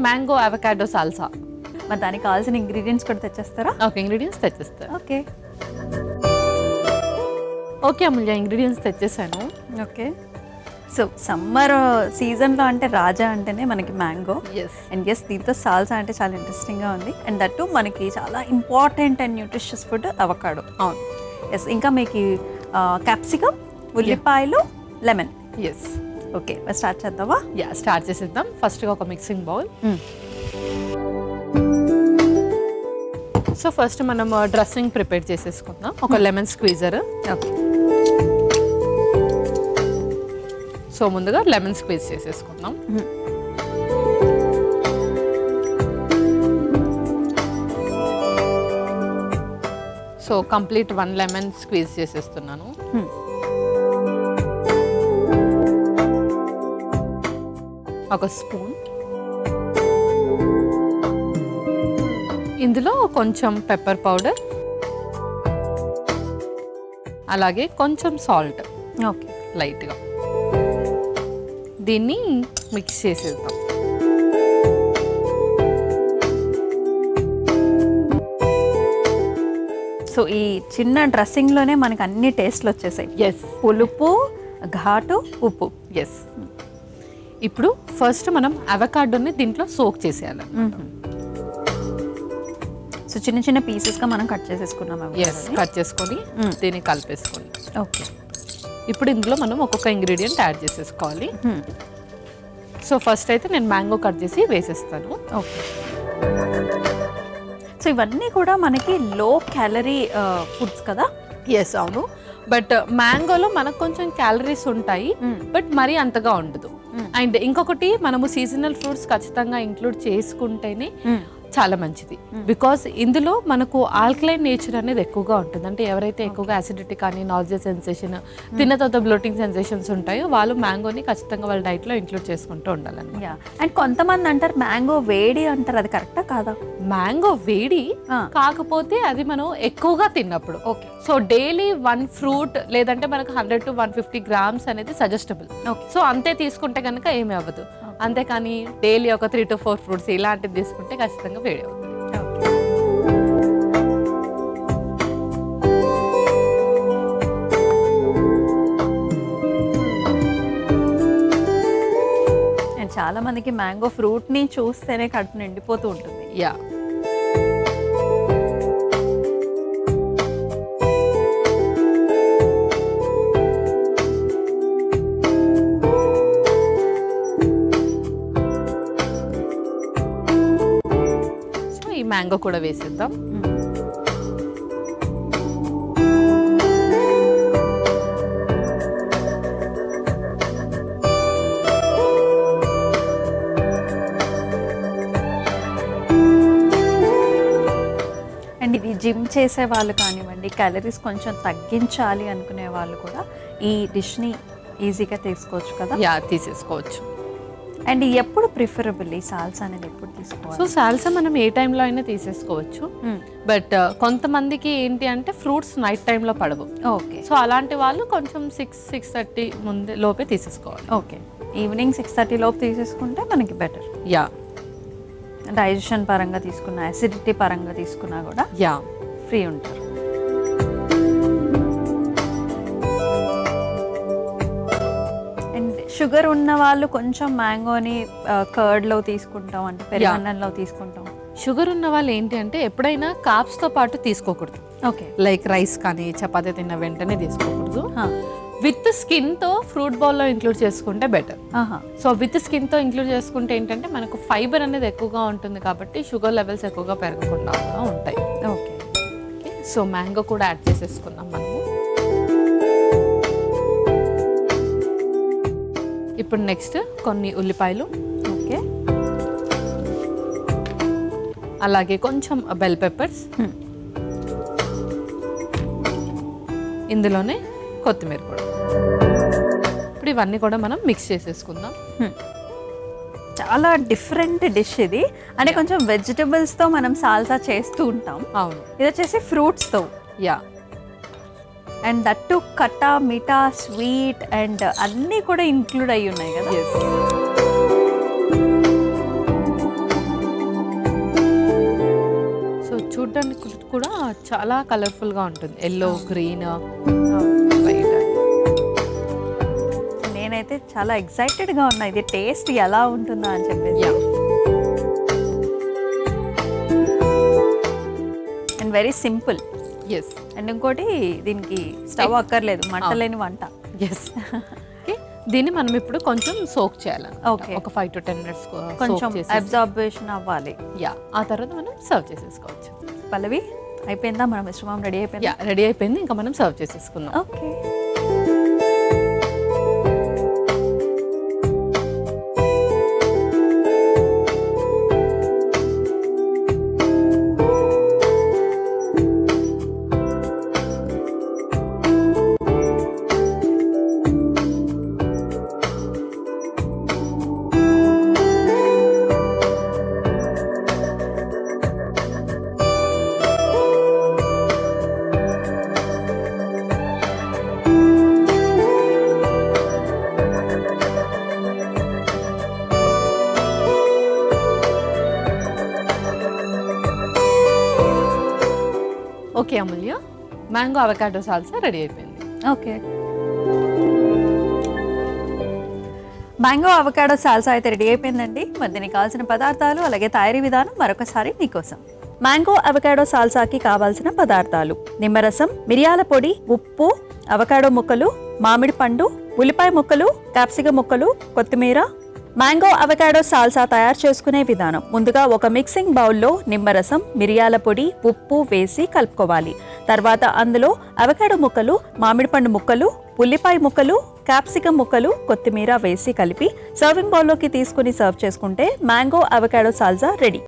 Mango avocado salsa. మరి దానికి కావాల్సిన ఇంగ్రీడియంట్స్ కూడా తెచ్చేస్తారా? ఓకే, ఇంగ్రీడియంట్స్ తెచ్చేస్తా. ఓకే ఓకే అమూల్య, ఇంగ్రీడియంట్స్ తెచ్చేసాను. ఓకే. సో సమ్మర్ సీజన్లో అంటే రాజా అంటేనే మనకి మ్యాంగో. అండ్ ఎస్, దీంతో సాల్సా అంటే చాలా ఇంట్రెస్టింగ్గా ఉంది. అండ్ దట్టు మనకి చాలా important and nutritious food avocado. అవును. ఎస్, ఇంకా మీకు క్యాప్సికమ్, ఉల్లిపాయలు, లెమన్. ఎస్. ఓకే, స్టార్ట్ చేద్దామా? స్టార్ట్ చేసేద్దాం. ఫస్ట్గా ఒక మిక్సింగ్ బౌల్. సో ఫస్ట్ మనం డ్రెస్సింగ్ ప్రిపేర్ చేసేసుకుందాం. ఒక లెమన్ స్క్వీజర్. ఓకే. సో ముందుగా లెమన్ స్క్వీజ్ చేసేసుకుందాం. సో కంప్లీట్ 1 లెమన్ స్క్వీజ్ చేసేస్తున్నాను. ఒక స్పూన్. ఇందులో కొంచెం పెప్పర్ పౌడర్, అలాగే కొంచెం సాల్ట్. ఓకే, లైట్గా దీన్ని మిక్స్ చేసేద్దాం. సో ఈ చిన్న డ్రెస్సింగ్లోనే మనకి అన్ని టేస్ట్లు వచ్చేసాయి. ఎస్. పులుపు, ఘాటు, ఉప్పు. ఎస్. ఇప్పుడు ఫస్ట్ మనం అవకాడోని దీంట్లో సోక్ చేసేయాలి. సో చిన్న చిన్న పీసెస్గా మనం కట్ చేసేసుకున్నాం. ఎస్, కట్ చేసుకొని దీన్ని కలిపేసుకోవాలి. ఓకే. ఇప్పుడు ఇందులో మనం ఒక్కొక్క ఇంగ్రీడియంట్ యాడ్ చేసేసుకోవాలి. సో ఫస్ట్ అయితే నేను మ్యాంగో కట్ చేసి వేసేస్తాను. ఓకే. సో ఇవన్నీ కూడా మనకి లో క్యాలరీ ఫుడ్స్ కదా? ఎస్, అవును. బట్ మ్యాంగోలో మనకు కొంచెం క్యాలరీస్ ఉంటాయి, బట్ మరీ అంతగా ఉండదు. అండ్ ఇంకొకటి, మనము సీజనల్ ఫ్రూట్స్ ఖచ్చితంగా ఇంక్లూడ్ చేసుకుంటేనే చాలా మంచిది. బికాస్ ఇందులో మనకు ఆల్కలైన్ నేచర్ అనేది ఎక్కువగా ఉంటుంది. అంటే ఎవరైతే ఎక్కువగా అసిడిటీ కానీ నాజియా సెన్సేషన్, తిన్న తర్వాత బ్లోటింగ్ సెన్సేషన్స్ ఉంటాయో వాళ్ళు మ్యాంగోని ఖచ్చితంగా వాళ్ళ డైట్లో ఇంక్లూడ్ చేసుకుంటూ ఉండాలని. అండ్ కొంతమంది అంటారు మ్యాంగో వేడి అంటారు, అది కరెక్టా కాదా? మ్యాంగో వేడి, కాకపోతే అది మనం ఎక్కువగా తిన్నప్పుడు. ఓకే. సో డైలీ 1 ఫ్రూట్ లేదంటే మనకు 100 to 150 grams అనేది సజెస్టబుల్. సో అంతే తీసుకుంటే కనుక ఏమీ అవ్వదు. అంతేకాని డైలీ ఒక 3 to 4 ఫ్రూట్స్ ఇలాంటివి తీసుకుంటే ఖచ్చితంగా వేడి అవుతుంది. అండ్ చాలా మందికి మ్యాంగో ఫ్రూట్ని చూస్తేనే కడుపు నిండిపోతూ ఉంటుంది. యా. మ్యాంగో కూడా వేసేద్దాం. అండ్ ఇది జిమ్ చేసే వాళ్ళు కానివ్వండి, క్యాలరీస్ కొంచెం తగ్గించాలి అనుకునే వాళ్ళు కూడా ఈ డిష్ని ఈజీగా తీసుకోవచ్చు కదా? యా, తీసేసుకోవచ్చు. అండ్ ఎప్పుడు ప్రిఫరబుల్ ఈ సాల్సా అనేది ఎప్పుడు తీసుకోవాలి? సో సాల్సా మనం ఏ టైంలో అయినా తీసేసుకోవచ్చు. బట్ కొంతమందికి ఏంటి అంటే ఫ్రూట్స్ నైట్ టైంలో పడవు. ఓకే. సో అలాంటి వాళ్ళు కొంచెం 6-6:30 ముందే లోపే తీసేసుకోవాలి. ఓకే. ఈవినింగ్ 6:30 లోపు తీసేసుకుంటే మనకి బెటర్. యా. డైజెషన్ పరంగా తీసుకున్నా, అసిడిటీ పరంగా తీసుకున్నా కూడా యా ఫ్రీ ఉంటారు. అండ్ షుగర్ ఉన్న వాళ్ళు కొంచెం మ్యాంగోని కర్డ్లో తీసుకుంటాం, అంటే పెరుగన్నంలో తీసుకుంటాం. షుగర్ ఉన్న వాళ్ళు ఏంటి అంటే ఎప్పుడైనా కార్బ్స్తో పాటు తీసుకోకూడదు. ఓకే. లైక్ రైస్ కానీ చపాతీ తిన్న వెంటనే తీసుకోకూడదు. విత్ స్కిన్తో ఫ్రూట్ బౌల్లో ఇంక్లూడ్ చేసుకుంటే బెటర్. సో విత్ స్కిన్తో ఇంక్లూడ్ చేసుకుంటే ఏంటంటే మనకు ఫైబర్ అనేది ఎక్కువగా ఉంటుంది కాబట్టి షుగర్ లెవెల్స్ ఎక్కువగా పెరగకుండా ఉంటాయి. ఓకే. సో మ్యాంగో కూడా యాడ్ చేసేసుకున్నాం మనము. ఇప్పుడు నెక్స్ట్ కొన్ని ఉల్లిపాయలు. ఓకే. అలాగే కొంచెం బెల్ పెప్పర్స్, ఇందులోనే కొత్తిమీర కూడా. ఇప్పుడు ఇవన్నీ కూడా మనం మిక్స్ చేసేసుకుందాం. చాలా డిఫరెంట్ డిష్ ఇది. అంటే కొంచెం వెజిటబుల్స్తో మనం సాల్సా చేస్తూ ఉంటాం. అవును. ఇది వచ్చేసి ఫ్రూట్స్తో. యా. అండ్ దట్టు కట్టా, మిఠా, స్వీట్ అండ్ అన్నీ కూడా ఇంక్లూడ్ అయ్యి ఉన్నాయి కదా. చూడడానికి కూడా చాలా కలర్ఫుల్ గా ఉంటుంది, ఎల్లో గ్రీన్ వైట్. నేనైతే చాలా ఎక్సైటెడ్ గా ఉన్నా ఇది టేస్ట్ ఎలా ఉంటుందా అని చెప్పేసి. Yeah, and very simple. Yes and ఇంకోటి దీనికి స్టవ్ అక్కర్లేదు, మంట లేని వంట. ఎస్. ఓకే, దీన్ని మనం ఇప్పుడు కొంచెం సోక్ చేయాలి. Okay. ఒక 5 to 10 minutes కొంచెం అబ్జార్బేషన్ అవ్వాలి. యా, ఆ తర్వాత మనం సర్వ్ చేసేసుకోవచ్చు. పల్లవి అయిపోయిందా, మన మిశ్రమం రెడీ అయిపోయిందా? యా, రెడీ అయిపోయింది, ఇంకా మనం సర్వ్ చేసేసుకుందాం. ఓకే. ఓకే అమూల్య, మ్యాంగో అవకాడో సాల్సా రెడీ అయిపోయింది. ఓకే, మ్యాంగో అవకాడో సాల్సా అయితే రెడీ అయిపోయిందండి. మరి దీనికి కావాల్సిన పదార్థాలు అలాగే తయారీ విధానం మరొకసారి మీకోసం. మ్యాంగో అవకాడో సాల్సాకి కావాల్సిన పదార్థాలు: నిమ్మరసం, మిరియాల పొడి, ఉప్పు, అవకాడో ముక్కలు, మామిడి పండు, ఉల్లిపాయ ముక్కలు, క్యాప్సికం ముక్కలు, కొత్తిమీర. మ్యాంగో అవకాడో సాల్సా తయారు చేసుకునే విధానం: ముందుగా ఒక మిక్సింగ్ బౌల్లో నిమ్మరసం, మిరియాల పొడి, ఉప్పు వేసి కలుపుకోవాలి. తర్వాత అందులో అవకాడో ముక్కలు, మామిడి పండు ముక్కలు, ఉల్లిపాయ ముక్కలు, క్యాప్సికం ముక్కలు, కొత్తిమీర వేసి కలిపి సర్వింగ్ బౌల్లోకి తీసుకుని సర్వ్ చేసుకుంటే మ్యాంగో అవకాడో సాల్సా రెడీ.